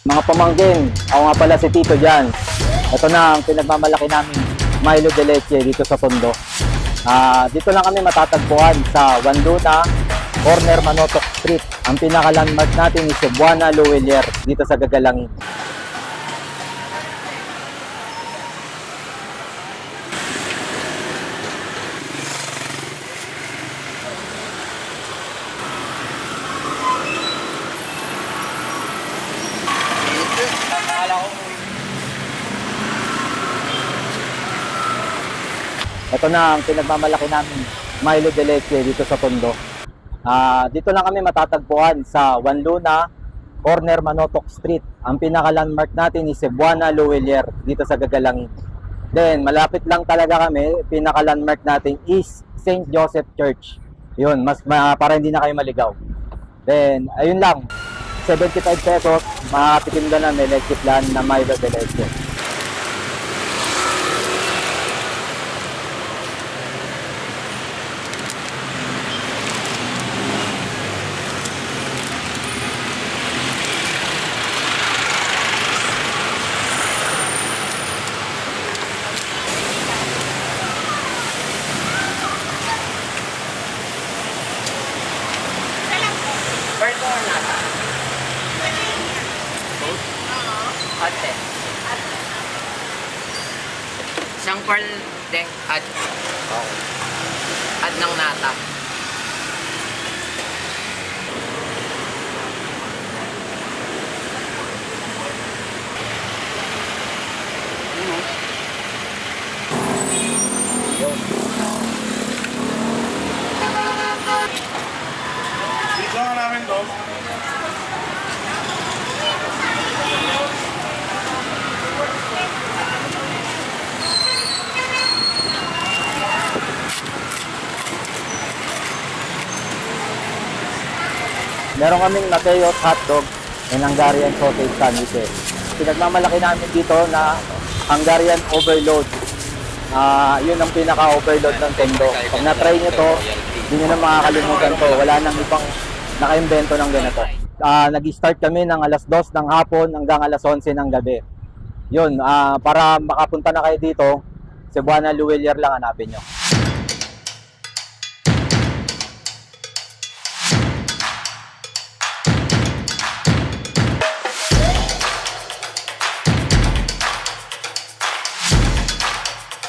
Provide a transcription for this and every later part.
Mga pamangkin, ako nga pala si Tito dyan. Ito na ang pinagmamalaki namin, Milo de Leche dito sa Tondo. Dito lang kami matatagpuan sa Juan Luna, corner Manotok Street. Ang pinaka-landmark natin is Cebuana Luwilier dito sa Gagalangin. Ito na ang pinagmamalaki namin, Milo de Leche dito sa Tondo. Dito lang kami matatagpuan sa Juan Luna, corner Manotok Street. Ang pinaka-landmark natin is Cebuana Luwilier dito sa Gagalangin. Then malapit lang talaga kami, pinaka-landmark natin is St. Joseph Church. Yun, para hindi na kayo maligaw. Then ayun lang, 75 pesos, makakatikim ka na may leche plan na Milo de Leche. Pearl or nata? Both? Ate. Isang pearl din. Add. Okay. Add ng nata. Dito nga namin to. Meron kaming Mateos hotdog and Hungarian sausage sandwiches. Pinagmamalaki namin dito na Hungarian overload. Yun ang pinaka-overload ng Tondo. Pag na-try nyo to, hindi nyo na makakalimutan to. Wala nang ibang naka-invento ng ganito. Nag-start kami ng alas 2 ng hapon hanggang alas 11 ng gabi. Yun, para makapunta na kayo dito, Cebuana Luwilier lang hanapin nyo.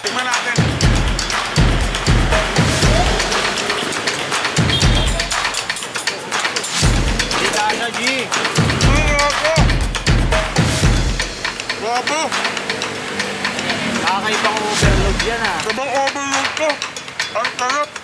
Tingnan natin. Dita na, G! Grabe! Kakaibang overload yan, ha? Sabang overload ko. Ang sarap.